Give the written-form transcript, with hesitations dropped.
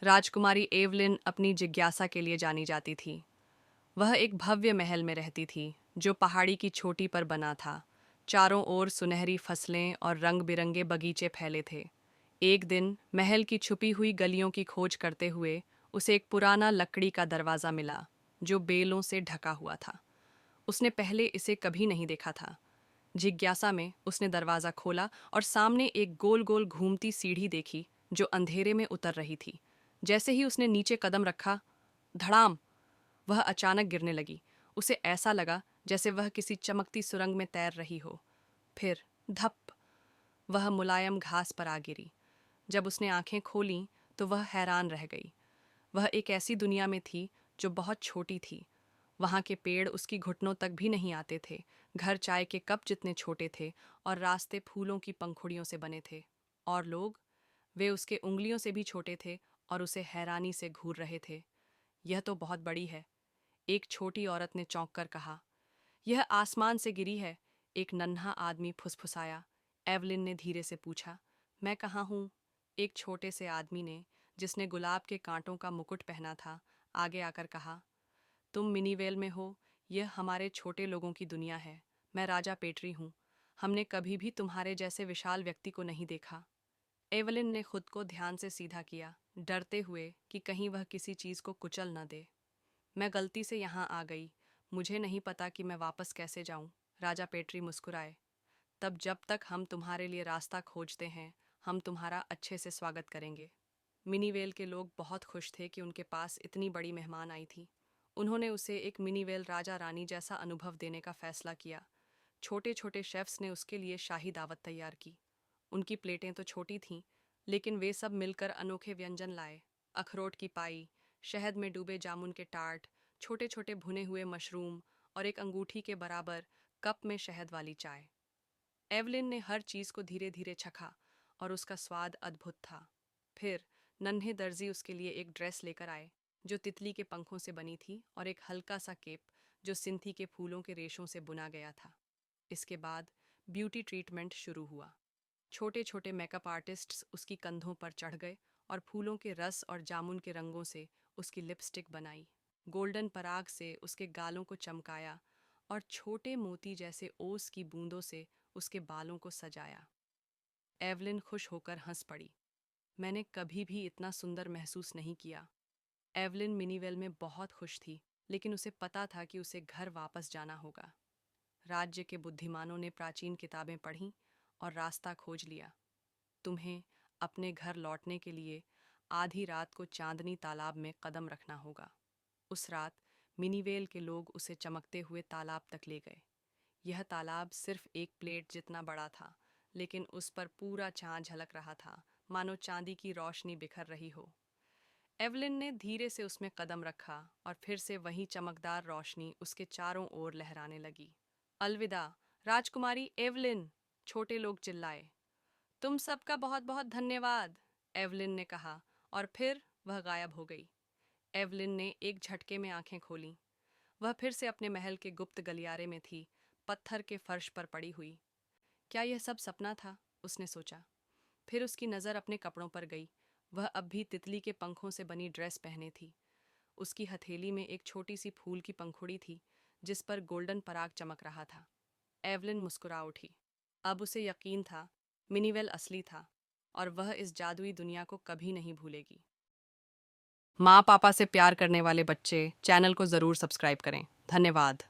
राजकुमारी Evelyn अपनी जिज्ञासा के लिए जानी जाती थी। वह एक भव्य महल में रहती थी जो पहाड़ी की चोटी पर बना था। चारों ओर सुनहरी फसलें और रंग बिरंगे बगीचे फैले थे। एक दिन महल की छुपी हुई गलियों की खोज करते हुए उसे एक पुराना लकड़ी का दरवाज़ा मिला जो बेलों से ढका हुआ था। उसने पहले इसे कभी नहीं देखा था। जिज्ञासा में उसने दरवाज़ा खोला और सामने एक गोल गोल घूमती सीढ़ी देखी जो अंधेरे में उतर रही थी। जैसे ही उसने नीचे कदम रखा, धड़ाम, वह अचानक गिरने लगी। उसे ऐसा लगा जैसे वह किसी चमकती सुरंग में तैर रही हो। फिर धप, वह मुलायम घास पर आ गिरी। जब उसने आंखें खोलीं तो वह हैरान रह गई। वह एक ऐसी दुनिया में थी जो बहुत छोटी थी। वहाँ के पेड़ उसकी घुटनों तक भी नहीं आते थे। घर चाय के कप जितने छोटे थे और रास्ते फूलों की पंखुड़ियों से बने थे। और लोग, वे उसके उंगलियों से भी छोटे थे और उसे हैरानी से घूर रहे थे। यह तो बहुत बड़ी है, एक छोटी औरत ने चौंक कर कहा। यह आसमान से गिरी है, एक नन्हा आदमी फुसफुसाया। एवलिन ने धीरे से पूछा, मैं कहाँ हूँ? एक छोटे से आदमी ने, जिसने गुलाब के कांटों का मुकुट पहना था, आगे आकर कहा, तुम मिनीवेल में हो। यह हमारे छोटे लोगों की दुनिया है। मैं राजा पेट्री हूँ। हमने कभी भी तुम्हारे जैसे विशाल व्यक्ति को नहीं देखा। एवलिन ने खुद को ध्यान से सीधा किया, डरते हुए कि कहीं वह किसी चीज को कुचल न दे। मैं गलती से यहाँ आ गई। मुझे नहीं पता कि मैं वापस कैसे जाऊं। राजा पेट्री मुस्कुराए। तब जब तक हम तुम्हारे लिए रास्ता खोजते हैं, हम तुम्हारा अच्छे से स्वागत करेंगे। मिनीवेल के लोग बहुत खुश थे कि उनके पास इतनी बड़ी मेहमान आई थी। उन्होंने उसे एक मिनीवेल राजा रानी जैसा अनुभव देने का फैसला किया। छोटे छोटे शेफ्स ने उसके लिए शाही दावत तैयार की। उनकी प्लेटें तो छोटी थीं, लेकिन वे सब मिलकर अनोखे व्यंजन लाए। अखरोट की पाई, शहद में डूबे जामुन के टार्ट, छोटे छोटे भुने हुए मशरूम और एक अंगूठी के बराबर कप में शहद वाली चाय। एवलिन ने हर चीज को धीरे धीरे चखा और उसका स्वाद अद्भुत था। फिर नन्हे दर्जी उसके लिए एक ड्रेस लेकर आए जो तितली के पंखों से बनी थी और एक हल्का सा केप जो सिंथी के फूलों के रेशों से बुना गया था। इसके बाद ब्यूटी ट्रीटमेंट शुरू हुआ। छोटे छोटे मेकअप आर्टिस्ट्स उसकी कंधों पर चढ़ गए और फूलों के रस और जामुन के रंगों से उसकी लिपस्टिक बनाई। गोल्डन पराग से उसके गालों को चमकाया और छोटे मोती जैसे ओस की बूंदों से उसके बालों को सजाया। एवलिन खुश होकर हंस पड़ी। मैंने कभी भी इतना सुंदर महसूस नहीं किया। एवलिन मिनीवेल में बहुत खुश थी, लेकिन उसे पता था कि उसे घर वापस जाना होगा। राज्य के बुद्धिमानों ने प्राचीन किताबें पढ़ीं और रास्ता खोज लिया। तुम्हें अपने घर लौटने के लिए आधी रात को चांदनी तालाब में कदम रखना होगा। उस रात मिनीवेल के लोग उसे चमकते हुए तालाब तक ले गए। यह तालाब सिर्फ एक प्लेट जितना बड़ा था, लेकिन उस पर पूरा चांद झलक रहा था, मानो चांदी की रोशनी बिखर रही हो। एवलिन ने धीरे से उसमें कदम रखा और फिर से वही चमकदार रोशनी उसके चारों ओर लहराने लगी। अलविदा, राजकुमारी एवलिन, छोटे लोग चिल्लाए। तुम सबका बहुत बहुत धन्यवाद, एवलिन ने कहा, और फिर वह गायब हो गई। एवलिन ने एक झटके में आंखें खोलीं। वह फिर से अपने महल के गुप्त गलियारे में थी, पत्थर के फर्श पर पड़ी हुई। क्या यह सब सपना था? उसने सोचा। फिर उसकी नज़र अपने कपड़ों पर गई। वह अब भी तितली के पंखों से बनी ड्रेस पहने थी। उसकी हथेली में एक छोटी सी फूल की पंखुड़ी थी जिस पर गोल्डन पराग चमक रहा था। एवलिन मुस्कुरा उठी। अब उसे यकीन था, मिनीवेल असली था और वह इस जादुई दुनिया को कभी नहीं भूलेगी। माँ पापा से प्यार करने वाले बच्चे चैनल को ज़रूर सब्सक्राइब करें। धन्यवाद।